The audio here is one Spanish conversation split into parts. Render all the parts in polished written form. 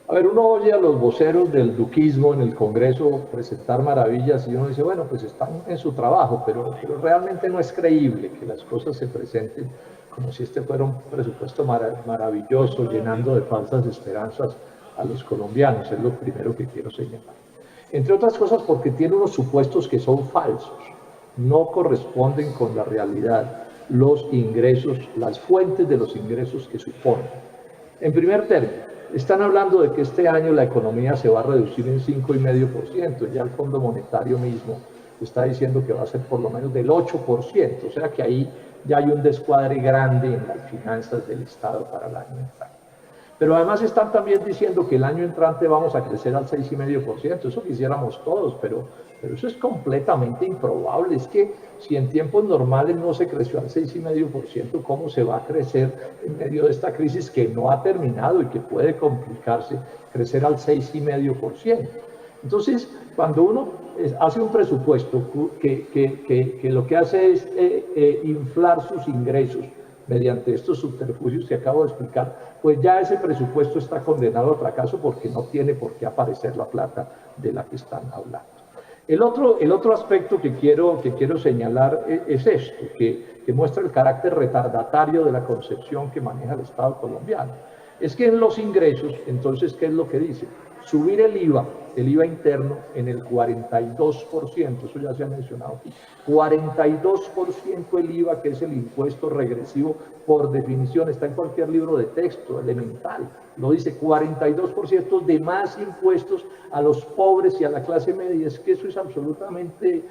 A ver, uno oye a los voceros del duquismo en el Congreso presentar maravillas y uno dice, bueno, pues están en su trabajo, pero realmente no es creíble que las cosas se presenten como si este fuera un presupuesto maravilloso, llenando de falsas esperanzas a los colombianos, es lo primero que quiero señalar. Entre otras cosas porque tiene unos supuestos que son falsos, no corresponden con la realidad, los ingresos, las fuentes de los ingresos que suponen. En primer término, están hablando de que este año la economía se va a reducir en 5,5%, ya el Fondo Monetario mismo está diciendo que va a ser por lo menos del 8%, o sea que ahí ya hay un descuadre grande en las finanzas del Estado para el año entrante. Pero además están también diciendo que el año entrante vamos a crecer al 6,5%, eso quisiéramos todos, pero eso es completamente improbable. Es que si en tiempos normales no se creció al 6,5%, ¿cómo se va a crecer en medio de esta crisis que no ha terminado y que puede complicarse crecer al 6,5%? Entonces, cuando uno hace un presupuesto que lo que hace es inflar sus ingresos mediante estos subterfugios que acabo de explicar, pues ya ese presupuesto está condenado al fracaso porque no tiene por qué aparecer la plata de la que están hablando. El otro aspecto que quiero señalar es esto, que muestra el carácter retardatario de la concepción que maneja el Estado colombiano. Es que en los ingresos, entonces, ¿qué es lo que dice? Subir el IVA interno en el 42%, eso ya se ha mencionado aquí, 42% el IVA, que es el impuesto regresivo por definición, está en cualquier libro de texto elemental, lo dice, 42% de más impuestos a los pobres y a la clase media. Es que eso es absolutamente,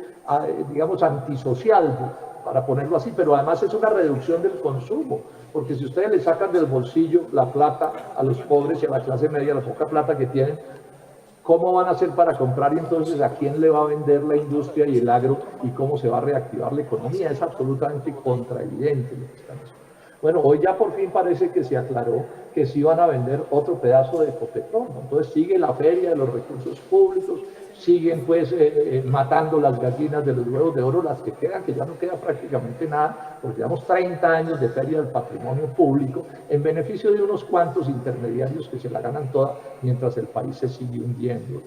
digamos, antisocial, para ponerlo así, pero además es una reducción del consumo, porque si ustedes le sacan del bolsillo la plata a los pobres y a la clase media, la poca plata que tienen, ¿cómo van a hacer para comprar y entonces a quién le va a vender la industria y el agro y cómo se va a reactivar la economía? Es absolutamente contraevidente lo que están haciendo. Bueno, hoy ya por fin parece que se aclaró que sí van a vender otro pedazo de copetón, ¿no? Entonces sigue la feria de los recursos públicos, siguen pues matando las gallinas de los huevos de oro, las que quedan, que ya no queda prácticamente nada, porque llevamos 30 años de feria del patrimonio público en beneficio de unos cuantos intermediarios que se la ganan toda mientras el país se sigue hundiendo.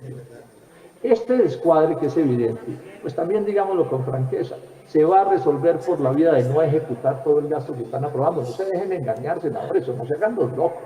Este descuadre, que es evidente, pues también digámoslo con franqueza, se va a resolver por la vía de no ejecutar todo el gasto que están aprobando. No se dejen engañar, senadores, o no se hagan los locos,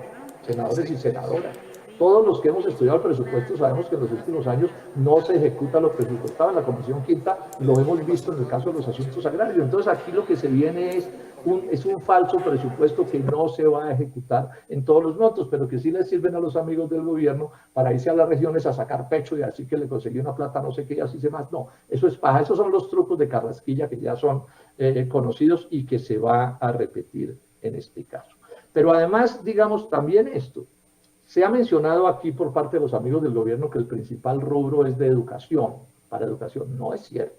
senadores y senadoras. Todos los que hemos estudiado el presupuesto sabemos que en los últimos años no se ejecuta lo presupuestado. En la Comisión Quinta lo hemos visto en el caso de los asuntos agrarios. Entonces aquí lo que se viene es un falso presupuesto que no se va a ejecutar en todos los montos, pero que sí les sirven a los amigos del gobierno para irse a las regiones a sacar pecho y así que le conseguí una plata no sé qué y así se más. No, eso es paja. Esos son los trucos de Carrasquilla que ya son conocidos y que se va a repetir en este caso. Pero además, digamos también esto, se ha mencionado aquí por parte de los amigos del gobierno que el principal rubro es de educación, para educación. No es cierto.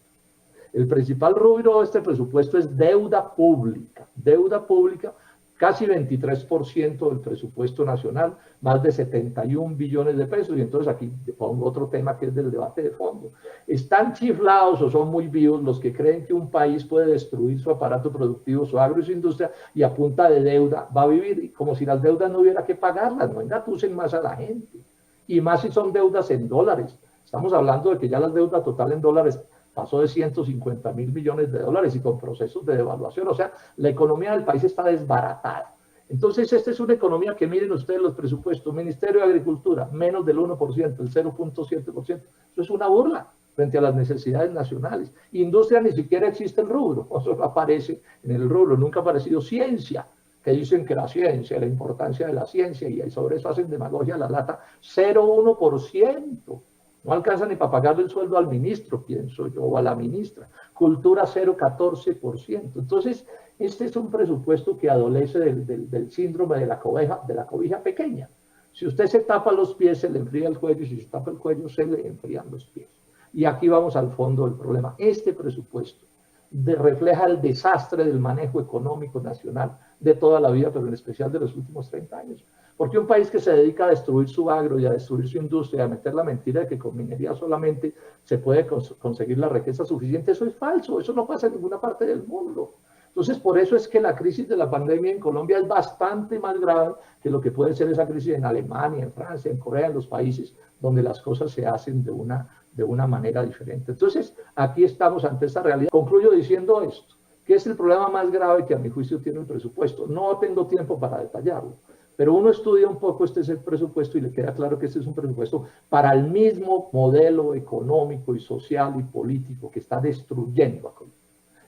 El principal rubro de este presupuesto es deuda pública. Deuda pública, casi 23% del presupuesto nacional, más de 71 billones de pesos. Y entonces aquí pongo otro tema que es del debate de fondo. ¿Están chiflados o son muy vivos los que creen que un país puede destruir su aparato productivo, su agro y su industria y a punta de deuda va a vivir como si las deudas no hubiera que pagarlas? No engatusen más a la gente. Y más si son deudas en dólares. Estamos hablando de que ya la deuda total en dólares pasó de 150.000 millones de dólares y con procesos de devaluación. O sea, la economía del país está desbaratada. Entonces, esta es una economía que miren ustedes los presupuestos. Ministerio de Agricultura, menos del 1%, el 0,7%. Eso es una burla frente a las necesidades nacionales. Industria ni siquiera existe el rubro. Eso no aparece en el rubro. Nunca ha aparecido ciencia, que dicen que la ciencia, la importancia de la ciencia, y sobre eso hacen demagogia a la lata, 0,1%. No alcanza ni para pagarle el sueldo al ministro, pienso yo, o a la ministra. Cultura 0,14%. Entonces, este es un presupuesto que adolece del síndrome de la cobija pequeña. Si usted se tapa los pies, se le enfría el cuello, y si se tapa el cuello, se le enfrían los pies. Y aquí vamos al fondo del problema. Este presupuesto refleja el desastre del manejo económico nacional de toda la vida, pero en especial de los últimos 30 años. Porque un país que se dedica a destruir su agro y a destruir su industria, a meter la mentira de que con minería solamente se puede conseguir la riqueza suficiente, eso es falso, eso no pasa en ninguna parte del mundo. Entonces, por eso es que la crisis de la pandemia en Colombia es bastante más grave que lo que puede ser esa crisis en Alemania, en Francia, en Corea, en los países donde las cosas se hacen de una manera diferente. Entonces, aquí estamos ante esta realidad. Concluyo diciendo esto, que es el problema más grave que a mi juicio tiene el presupuesto. No tengo tiempo para detallarlo, pero uno estudia un poco este es el presupuesto y le queda claro que este es un presupuesto para el mismo modelo económico y social y político que está destruyendo a Colombia.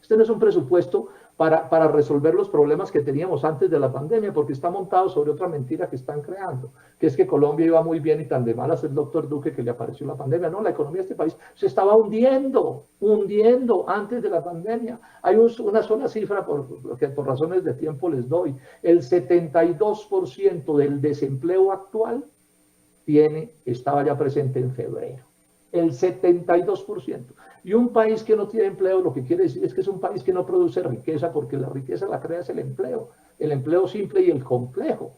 Este no es un presupuesto para resolver los problemas que teníamos antes de la pandemia, porque está montado sobre otra mentira que están creando, que es que Colombia iba muy bien y tan de malas el doctor Duque que le apareció la pandemia. No, la economía de este país se estaba hundiendo antes de la pandemia. Hay una sola cifra que por razones de tiempo les doy. El 72% del desempleo actual estaba ya presente en febrero. El 72%. Y un país que no tiene empleo, lo que quiere decir es que es un país que no produce riqueza, porque la riqueza la crea es el empleo simple y el complejo.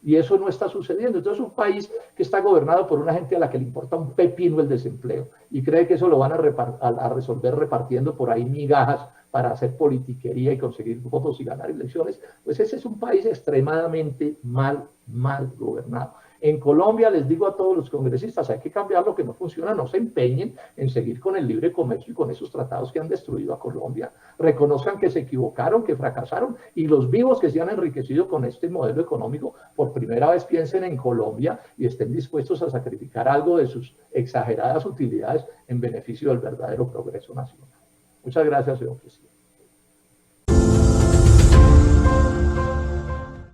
Y eso no está sucediendo. Entonces, es un país que está gobernado por una gente a la que le importa un pepino el desempleo y cree que eso lo van a resolver repartiendo por ahí migajas para hacer politiquería y conseguir votos y ganar elecciones. Pues ese es un país extremadamente mal gobernado. En Colombia les digo a todos los congresistas, hay que cambiar lo que no funciona, no se empeñen en seguir con el libre comercio y con esos tratados que han destruido a Colombia. Reconozcan que se equivocaron, que fracasaron y los vivos que se han enriquecido con este modelo económico, por primera vez piensen en Colombia y estén dispuestos a sacrificar algo de sus exageradas utilidades en beneficio del verdadero progreso nacional. Muchas gracias, señor presidente.